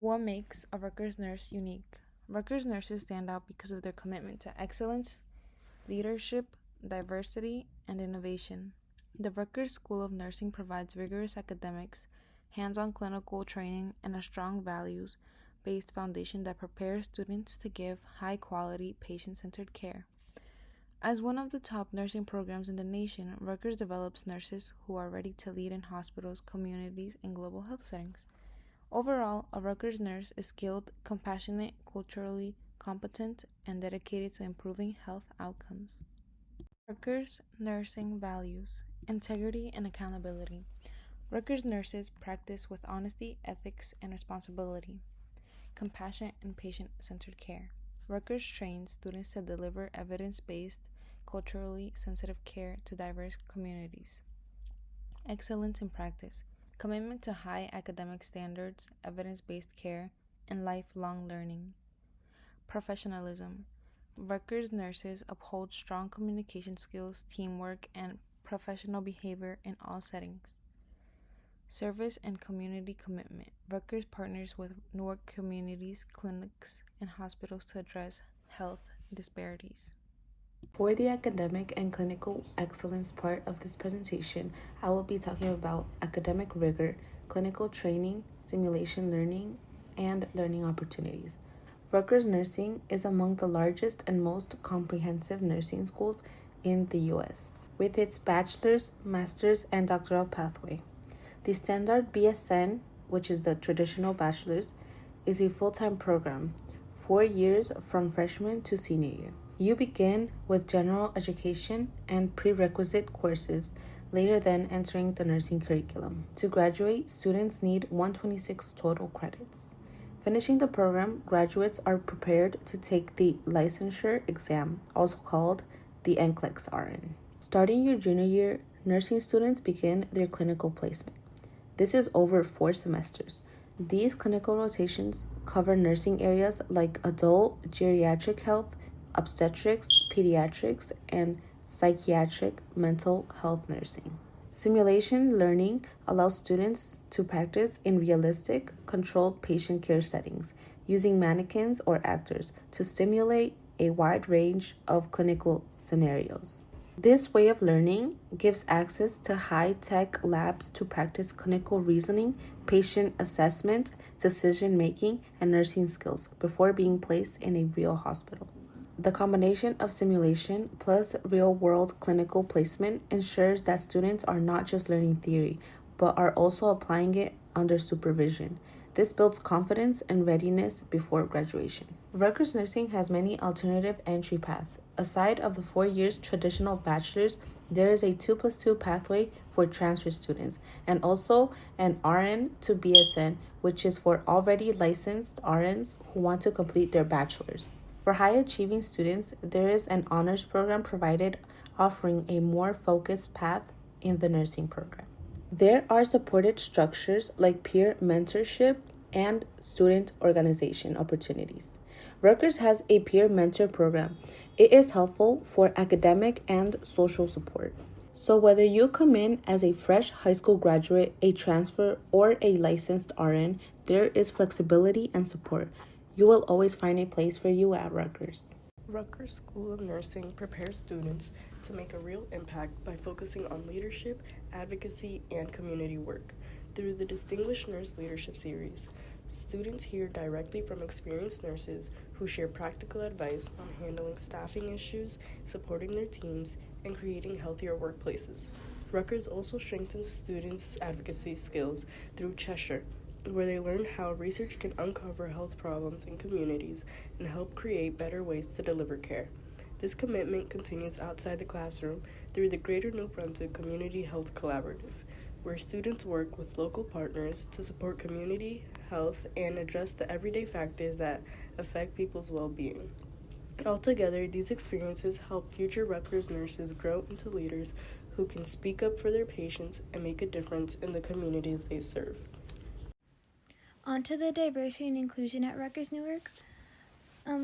What makes a Rutgers nurse unique? Rutgers nurses stand out because of their commitment to excellence, leadership, diversity, and innovation. The Rutgers School of Nursing provides rigorous academics, hands on clinical training, and a strong values based foundation that prepares students to give high quality, patient centered care. As one of the top nursing programs in the nation, Rutgers develops nurses who are ready to lead in hospitals, communities, and global health settings. Overall, a Rutgers nurse is skilled, compassionate, culturally competent, and dedicated to improving health outcomes. Rutgers nursing values integrity and accountability. Rutgers nurses practice with honesty, ethics, and responsibility, compassion, and patient centered care. Rutgers trains students to deliver evidence based, culturally sensitive care to diverse communities. Excellence in practice, commitment to high academic standards, evidence based care, and lifelong learning. Professionalism. Rutgers nurses uphold strong communication skills, teamwork, and professional behavior in all settings. Service and community commitment. Rutgers partners with Newark communities, clinics, and hospitals to address health disparities. For the academic and clinical excellence part of this presentation, I will be talking about academic rigor, clinical training, simulation learning, and learning opportunities. Rutgers Nursing is among the largest and most comprehensive nursing schools in the U.S., with its bachelor's, master's, and doctoral pathway. The standard BSN, which is the traditional bachelor's, is a full-time program, 4 years from freshman to senior year. You begin with general education and prerequisite courses later than entering the nursing curriculum. To graduate, students need 126 total credits. Finishing the program, graduates are prepared to take the licensure exam, also called the NCLEX RN. Starting your junior year, nursing students begin their clinical placement. This is over 4 semesters. These clinical rotations cover nursing areas like adult, geriatric health, obstetrics, pediatrics, and psychiatric mental health nursing. Simulation learning allows students to practice in realistic, controlled patient care settings using mannequins or actors to stimulate a wide range of clinical scenarios. This way of learning gives access to high-tech labs to practice clinical reasoning, patient assessment, decision making, and nursing skills before being placed in a real hospital. The combination of simulation plus real-world clinical placement ensures that students are not just learning theory, but are also applying it under supervision. This builds confidence and readiness before graduation. Rutgers Nursing has many alternative entry paths. Aside of the 4 years traditional bachelor's, there is a 2+2 pathway for transfer students, and also an RN to BSN, which is for already licensed RNs who want to complete their bachelor's. For high achieving students, there is an honors program provided offering a more focused path in the nursing program. There are supported structures like peer mentorship and student organization opportunities. Rutgers has a peer mentor program. It is helpful for academic and social support. So, whether you come in as a fresh high school graduate, a transfer, or a licensed RN, there is flexibility and support. You will always find a place for you at Rutgers. Rutgers School of Nursing prepares students to make a real impact by focusing on leadership, advocacy, and community work. Through the Distinguished Nurse Leadership Series, students hear directly from experienced nurses who share practical advice on handling staffing issues, supporting their teams, and creating healthier workplaces. Rutgers also strengthens students' advocacy skills through Cheshire, where they learn how research can uncover health problems in communities and help create better ways to deliver care. This commitment continues outside the classroom through the Greater New Brunswick Community Health Collaborative, where students work with local partners to support community health and address the everyday factors that affect people's well-being. Altogether, these experiences help future Rutgers nurses grow into leaders who can speak up for their patients and make a difference in the communities they serve. On to the diversity and inclusion at Rutgers Newark.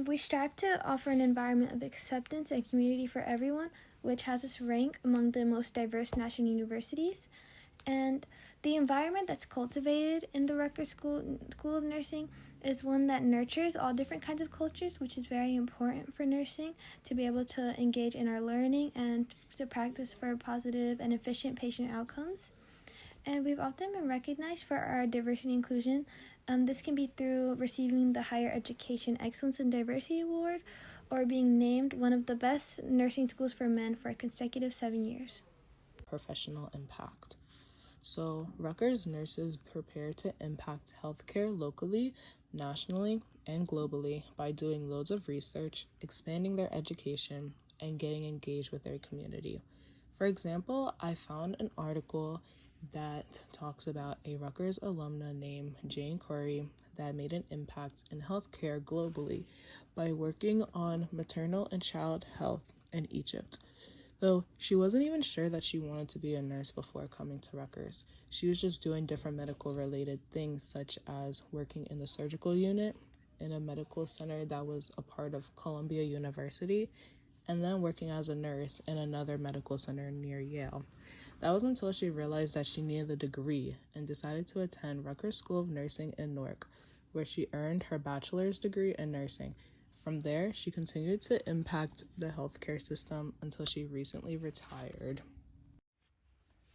We strive to offer an environment of acceptance and community for everyone, which has us rank among the most diverse national universities. And the environment that's cultivated in the Rutgers School of Nursing is one that nurtures all different kinds of cultures, which is very important for nursing to be able to engage in our learning and to practice for positive and efficient patient outcomes. And we've often been recognized for our diversity and inclusion. This can be through receiving the Higher Education Excellence in Diversity Award or being named one of the best nursing schools for men for a consecutive 7 years. Professional impact. So, Rutgers nurses prepare to impact healthcare locally, nationally, and globally by doing loads of research, expanding their education, and getting engaged with their community. For example, I found an article that talks about a Rutgers alumna named Jane Corey that made an impact in healthcare globally by working on maternal and child health in Egypt. Though she wasn't even sure that she wanted to be a nurse before coming to Rutgers. She was just doing different medical related things, such as working in the surgical unit in a medical center that was a part of Columbia University, and then working as a nurse in another medical center near Yale. That was until she realized that she needed the degree and decided to attend Rutgers School of Nursing in Newark, where she earned her bachelor's degree in nursing. From there, she continued to impact the healthcare system until she recently retired.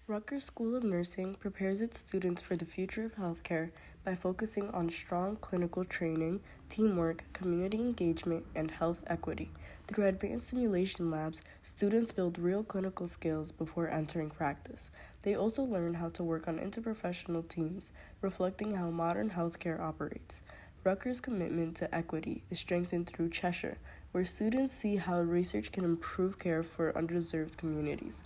Rutgers School of Nursing prepares its students for the future of healthcare by focusing on strong clinical training, teamwork, community engagement, and health equity. Through advanced simulation labs, students build real clinical skills before entering practice. They also learn how to work on interprofessional teams, reflecting how modern healthcare operates. Rutgers' commitment to equity is strengthened through Cheshire, where students see how research can improve care for underserved communities.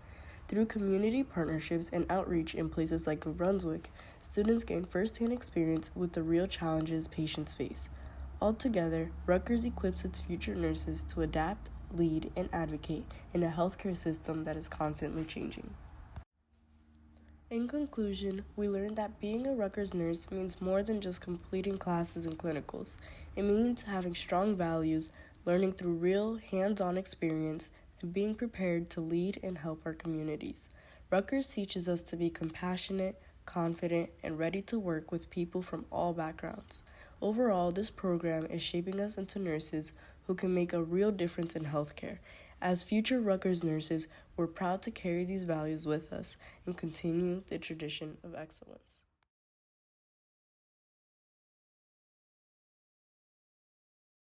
Through community partnerships and outreach in places like New Brunswick, students gain first-hand experience with the real challenges patients face. Altogether, Rutgers equips its future nurses to adapt, lead, and advocate in a healthcare system that is constantly changing. In conclusion, we learned that being a Rutgers nurse means more than just completing classes and clinicals. It means having strong values, learning through real, hands-on experience, and being prepared to lead and help our communities. Rutgers teaches us to be compassionate, confident, and ready to work with people from all backgrounds. Overall, this program is shaping us into nurses who can make a real difference in healthcare. As future Rutgers nurses, we're proud to carry these values with us and continue the tradition of excellence.